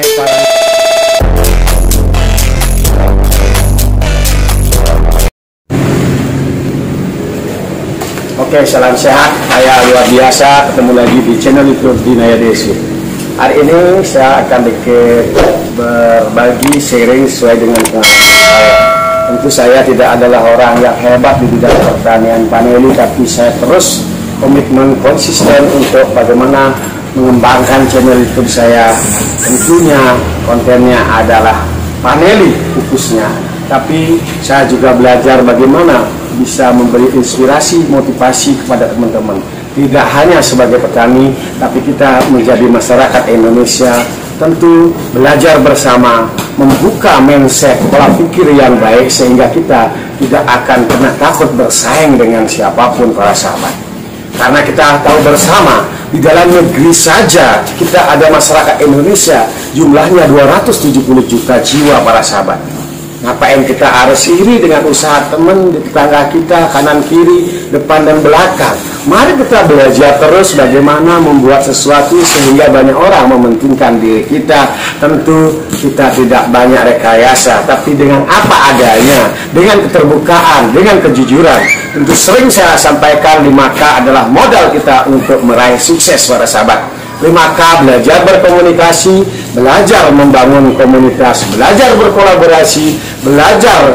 para Oke, salam sehat. Saya luar biasa ketemu lagi di channel YouTube Dinaya Desi. Hari ini saya akan berbagi sharing sesuai dengan pengalaman saya. Tentu saya tidak adalah orang yang hebat di bidang pertanian paneli, tapi saya terus komitmen konsisten untuk bagaimana mengembangkan channel YouTube saya. Tentunya kontennya adalah paneli khususnya, tapi saya juga belajar bagaimana bisa memberi inspirasi, motivasi kepada teman-teman. Tidak hanya sebagai petani, tapi kita menjadi masyarakat Indonesia. Tentu belajar bersama, membuka mindset, pola pikir yang baik, sehingga kita tidak akan pernah takut bersaing dengan siapapun, para sahabat. Karena kita tahu bersama, di dalam negeri saja kita ada masyarakat Indonesia, jumlahnya 270 juta jiwa, para sahabat. Ngapain kita harus iri dengan usaha teman di tetangga kita, kanan kiri, depan dan belakang? Mari kita belajar terus bagaimana membuat sesuatu sehingga banyak orang mementingkan diri kita. Tentu kita tidak banyak rekayasa, tapi dengan apa adanya, dengan keterbukaan, dengan kejujuran. Tentu sering saya sampaikan, 5K adalah modal kita untuk meraih sukses, para sahabat. 5K, belajar berkomunikasi, belajar membangun komunitas, belajar berkolaborasi, belajar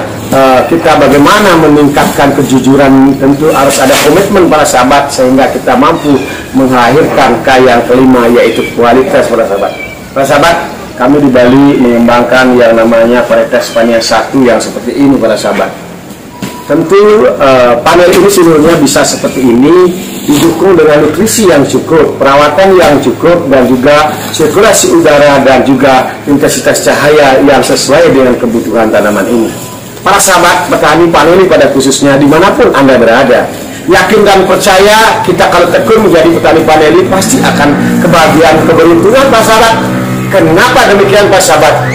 kita bagaimana meningkatkan kejujuran. Tentu harus ada komitmen, para sahabat, sehingga kita mampu melahirkan K yang kelima, yaitu kualitas, para sahabat. Para sahabat, kami di Bali mengembangkan yang namanya varietas Spania 1 yang seperti ini, para sahabat. Tentu panel ini seluruhnya bisa seperti ini, didukung dengan nutrisi yang cukup, perawatan yang cukup, dan juga sirkulasi udara dan juga intensitas cahaya yang sesuai dengan kebutuhan tanaman ini. Para sahabat petani paneli pada khususnya dimanapun Anda berada, yakin dan percaya kita kalau tekun menjadi petani paneli pasti akan kebahagiaan, keberuntungan, para sahabat. Kenapa demikian, para sahabat?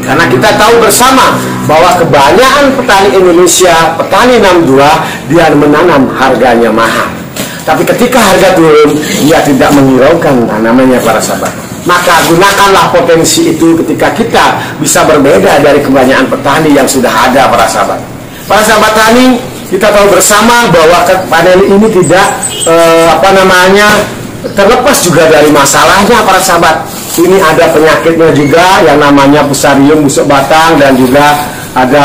Karena kita tahu bersama bahwa kebanyakan petani Indonesia, petani 62, dia menanam harganya mahal. Tapi ketika harga turun, dia tidak menghiraukan tanamannya, para sahabat. Maka gunakanlah potensi itu ketika kita bisa berbeda dari kebanyakan petani yang sudah ada, para sahabat. Para sahabat tani, kita tahu bersama bahwa paneli ini tidak terlepas juga dari masalahnya, para sahabat. Ini ada penyakitnya juga yang namanya Fusarium, busuk batang, dan juga ada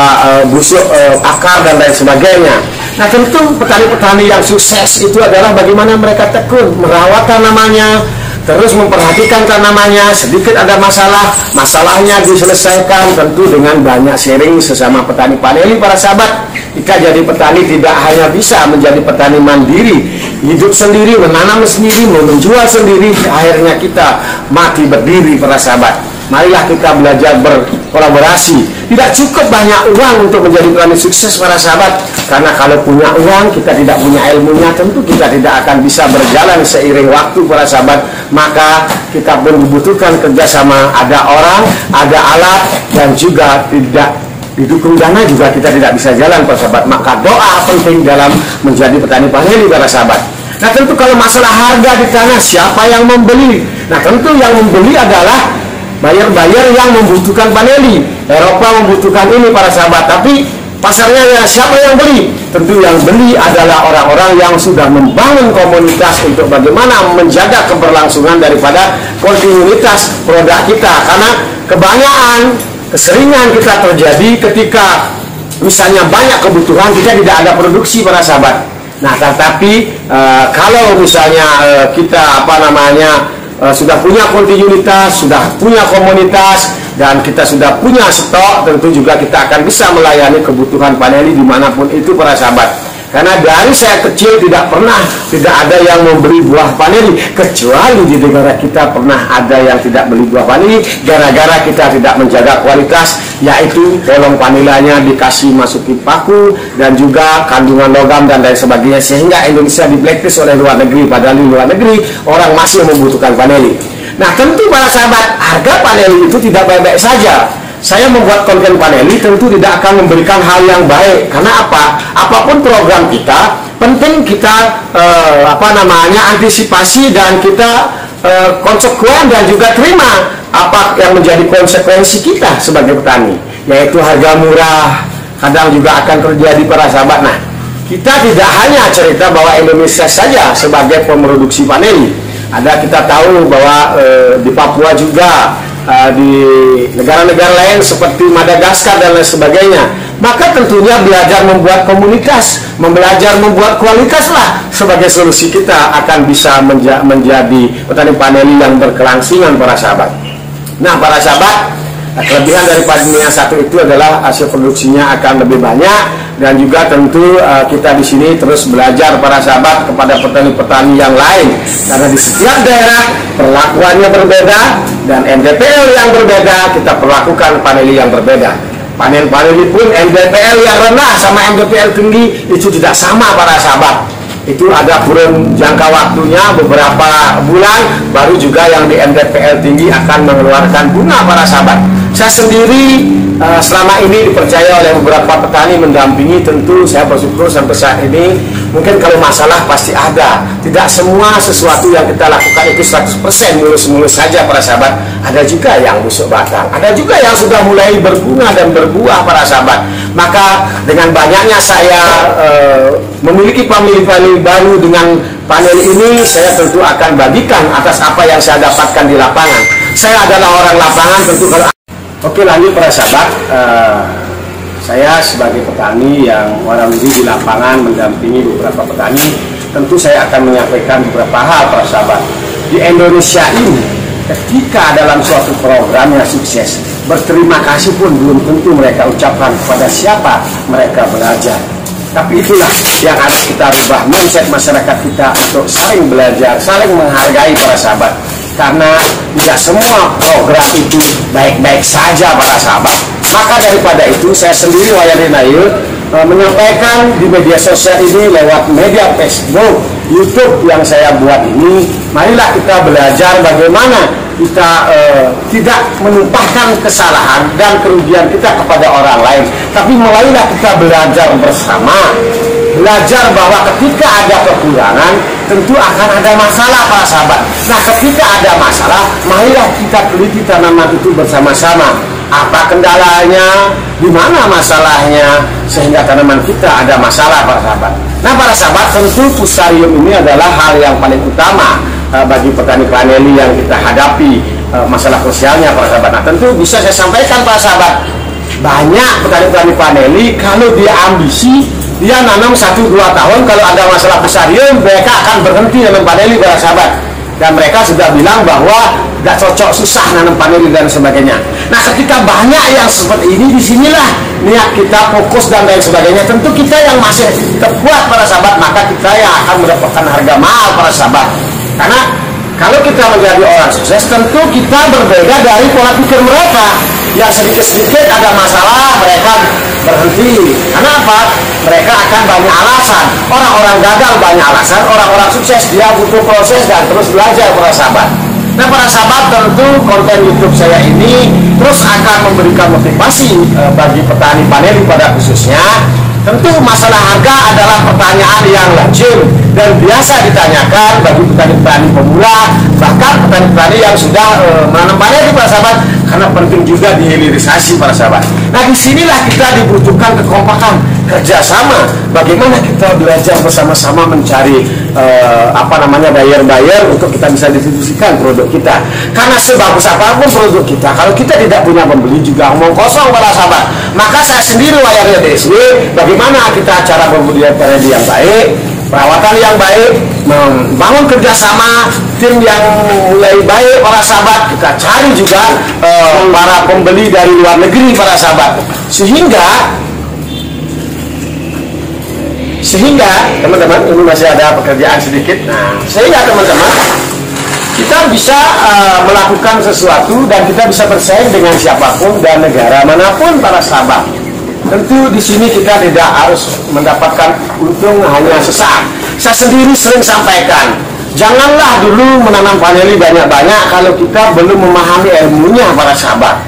busuk akar dan lain sebagainya. Nah, tentu petani-petani yang sukses itu adalah bagaimana mereka tekun merawat tanamannya, terus memperhatikan tanamannya. Sedikit ada masalah, masalahnya diselesaikan, tentu dengan banyak sharing sesama petani paneli, para sahabat. Kita jadi petani tidak hanya bisa menjadi petani mandiri, hidup sendiri, menanam sendiri, menjual sendiri, akhirnya kita mati berdiri, para sahabat. Marilah kita belajar berkolaborasi. Tidak cukup banyak uang untuk menjadi petani sukses, para sahabat. Karena kalau punya uang, kita tidak punya ilmunya, tentu kita tidak akan bisa berjalan seiring waktu, para sahabat. Maka kita pun membutuhkan kerjasama. Ada orang, ada alat, dan juga tidak didukung dana juga kita tidak bisa jalan, para sahabat. Maka doa penting dalam menjadi petani paneli, para sahabat. Nah, tentu kalau masalah harga di tanah, siapa yang membeli? Nah, tentu yang membeli adalah buyer-buyer yang membutuhkan paneli. Eropa membutuhkan ini, para sahabat. Tapi pasarnya ya, siapa yang beli? Tentu yang beli adalah orang-orang yang sudah membangun komunitas untuk bagaimana menjaga keberlangsungan daripada kontinuitas produk kita. Karena kebanyakan keseringan kita terjadi ketika misalnya banyak kebutuhan, kita tidak ada produksi, para sahabat. Nah, tetapi kalau misalnya kita sudah punya kontinuitas, sudah punya komunitas, dan kita sudah punya stok, tentu juga kita akan bisa melayani kebutuhan paneli dimanapun itu, para sahabat. Karena dari saya kecil tidak ada yang membeli buah paneli, kecuali di negara kita pernah ada yang tidak beli buah paneli gara-gara kita tidak menjaga kualitas, yaitu kolong panelanya dikasih masukin paku dan juga kandungan logam dan lain sebagainya, sehingga Indonesia di blacklist oleh luar negeri, padahal di luar negeri orang masih membutuhkan paneli. Nah, tentu, para sahabat, harga paneli itu tidak baik-baik saja. Saya membuat konten paneli tentu tidak akan memberikan hal yang baik. Karena apa? Apapun program kita, penting kita antisipasi dan kita konsekuen dan juga terima apa yang menjadi konsekuensi kita sebagai petani, yaitu harga murah. Kadang juga akan terjadi para sahabat. Nah, kita tidak hanya cerita bahwa Indonesia saja sebagai peproduksi vanili. Ada kita tahu bahwa di Papua juga, di negara-negara lain seperti Madagaskar dan lain sebagainya. Maka tentunya belajar membuat komunitas, belajar membuat kualitas lah sebagai solusi kita akan bisa menjadi petani vanili yang berkelangsungan para sahabat. Nah para sahabat, kelebihan daripada yang satu itu adalah hasil produksinya akan lebih banyak, dan juga tentu kita di sini terus belajar para sahabat kepada petani-petani yang lain, karena di setiap daerah perlakuannya berbeda dan NDPL yang berbeda, kita perlakukan vanili yang berbeda. Panen vanili pun NDPL yang rendah sama NDPL tinggi itu tidak sama para sahabat. Itu ada kurun jangka waktunya beberapa bulan, baru juga yang di NDPL tinggi akan mengeluarkan bunga para sahabat. Saya sendiri selama ini dipercaya oleh beberapa petani mendampingi, tentu saya bersyukur sampai saat ini. Mungkin kalau masalah pasti ada, tidak semua sesuatu yang kita lakukan itu 100% mulus-mulus saja para sahabat. Ada juga yang busuk batang, ada juga yang sudah mulai berbunga dan berbuah para sahabat. Maka dengan banyaknya saya memiliki vanili baru dengan panel ini, saya tentu akan bagikan atas apa yang saya dapatkan di lapangan. Saya adalah orang lapangan tentu. Kalau oke, lanjut para sahabat, saya sebagai petani yang warawiri di lapangan mendampingi beberapa petani, tentu saya akan menyampaikan beberapa hal para sahabat. Di Indonesia ini, ketika dalam suatu program yang sukses, berterima kasih pun belum tentu mereka ucapkan kepada siapa mereka belajar. Tapi itulah yang harus kita rubah mindset masyarakat kita untuk saling belajar, saling menghargai para sahabat. Karena tidak semua program itu baik-baik saja para sahabat. Maka daripada itu saya sendiri Wayan Rinayu menyampaikan di media sosial ini lewat media Facebook, YouTube yang saya buat ini. Marilah kita belajar bagaimana kita tidak menumpahkan kesalahan dan kerugian kita kepada orang lain, tapi mulailah kita belajar bersama. Belajar bahwa ketika ada kekurangan tentu akan ada masalah para sahabat. Nah ketika ada masalah, marilah kita teliti tanaman itu bersama-sama. Apa kendalanya, di mana masalahnya, sehingga tanaman kita ada masalah para sahabat. Nah para sahabat, tentu fusarium ini adalah hal yang paling utama bagi petani vanili yang kita hadapi masalah sosialnya para sahabat. Nah tentu bisa saya sampaikan para sahabat, banyak petani-petani vanili kalau dia ambisi, dia nanam 1-2 tahun, kalau ada masalah fusarium mereka akan berhenti nanam vanili para sahabat. Dan mereka sudah bilang bahwa gak cocok, susah nanam vanili dan sebagainya. Nah ketika banyak yang seperti ini, disinilah niat kita fokus dan lain sebagainya. Tentu kita yang masih terkuat para sahabat, maka kita yang akan mendapatkan harga mahal para sahabat. Karena kalau kita menjadi orang sukses, tentu kita berbeda dari pola pikir mereka. Yang sedikit-sedikit ada masalah, mereka berhenti. Karena apa? Mereka akan banyak alasan. Orang-orang gagal banyak alasan, orang-orang sukses dia butuh proses dan terus belajar para sahabat. Nah para sahabat, tentu konten YouTube saya ini terus akan memberikan motivasi bagi petani vanili pada khususnya. Tentu masalah harga adalah pertanyaan yang lazim dan biasa ditanyakan bagi petani-petani pemula, bahkan petani-petani yang sudah menanam vanili para sahabat, karena penting juga dihilirisasi para sahabat. Nah disinilah kita dibutuhkan kekompakan, kerjasama, bagaimana kita belajar bersama-sama mencari buyer untuk kita bisa distribusikan produk kita. Karena sebagus apapun produk kita, kalau kita tidak punya pembeli juga omong kosong para sahabat. Maka saya sendiri Wayan DSW, bagaimana kita cara berbudidaya vanili yang baik, perawatan yang baik, membangun kerjasama, tim yang mulai baik para sahabat. Kita cari juga para pembeli dari luar negeri para sahabat, sehingga teman-teman, ini masih ada pekerjaan sedikit. Nah, sehingga teman-teman kita bisa melakukan sesuatu dan kita bisa bersaing dengan siapapun dan negara manapun para sahabat. Tentu di sini kita tidak harus mendapatkan untung hanya sesaat. Saya sendiri sering sampaikan, janganlah dulu menanam vanili banyak-banyak kalau kita belum memahami ilmunya para sahabat.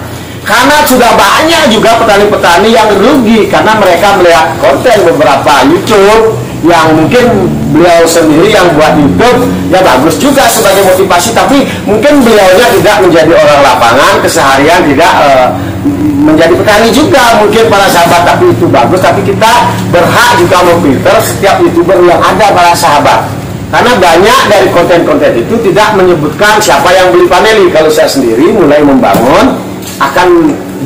Karena sudah banyak juga petani-petani yang rugi karena mereka melihat konten beberapa YouTube yang mungkin beliau sendiri yang buat YouTube, ya bagus juga sebagai motivasi, tapi mungkin beliaunya tidak menjadi orang lapangan keseharian, tidak menjadi petani juga mungkin para sahabat, tapi itu bagus. Tapi kita berhak juga memfilter setiap YouTuber yang ada para sahabat, karena banyak dari konten-konten itu tidak menyebutkan siapa yang beli paneli. Kalau saya sendiri mulai membangun, akan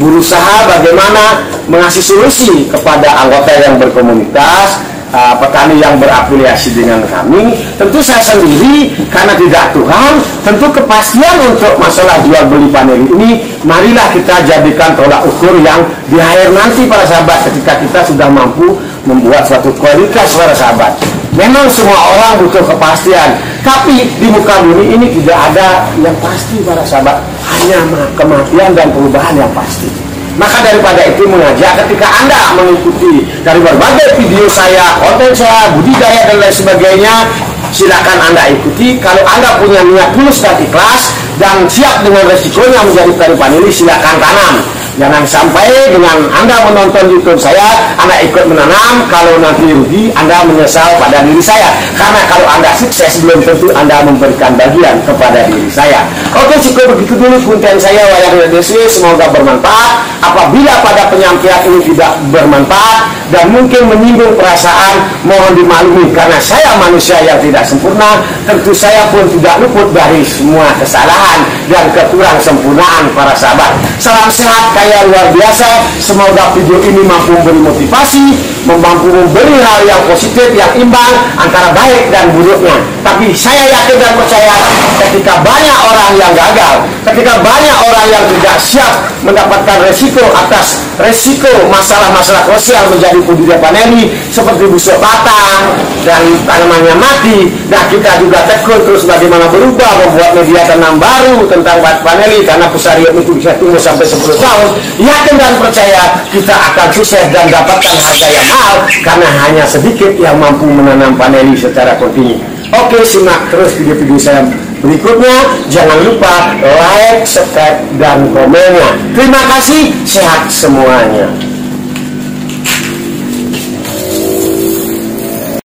berusaha bagaimana mengasih solusi kepada anggota yang berkomunitas, petani yang berafiliasi dengan kami. Tentu saya sendiri, karena tidak Tuhan, tentu kepastian untuk masalah jual beli panel ini, marilah kita jadikan tolak ukur yang di akhir nanti para sahabat, ketika kita sudah mampu membuat suatu kualitas para sahabat. Memang semua orang butuh kepastian, tapi di muka bumi ini tidak ada yang pasti para sahabat, hanya kematian dan perubahan yang pasti. Maka daripada itu mengajak, ketika Anda mengikuti dari berbagai video saya, konten saya, budidaya dan lain sebagainya, silakan Anda ikuti. Kalau Anda punya niat tulus dan ikhlas dan siap dengan resikonya menjadi petani vanili, silakan tanam. Jangan sampai dengan Anda menonton YouTube saya, Anda ikut menanam, kalau nanti rugi, Anda menyesal pada diri saya. Karena kalau Anda sukses, belum tentu Anda memberikan bagian kepada diri saya. Oke, cukup begitu dulu konten saya, Wayan Desi. Semoga bermanfaat. Apabila pada penyampaian ini tidak bermanfaat dan mungkin menyinggung perasaan, mohon dimaklumi, karena saya manusia yang tidak sempurna. Tentu saya pun tidak luput dari semua kesalahan dan kekurang sempurnaan para sahabat. Salam sehat kaya luar biasa. Semoga video ini mampu memberi motivasi, mampu memberi hal yang positif, yang imbang antara baik dan buruknya. Tapi saya yakin dan percaya, ketika banyak orang yang gagal, ketika banyak orang yang tidak siap mendapatkan resiko atas resiko masalah-masalah sosial menjadi budidaya paneli, seperti busuk batang dan tanamannya mati, nah kita juga tekun terus bagaimana berubah, membuat media tanam baru tentang paneli, karena Fusarium itu bisa tumbuh sampai 10 tahun. Yakin dan percaya kita akan sukses dan dapatkan harga yang mahal, karena hanya sedikit yang mampu menanam paneli secara kontinu. Oke, simak terus video-video saya berikutnya. Jangan lupa like, subscribe, dan komennya. Terima kasih, sehat semuanya.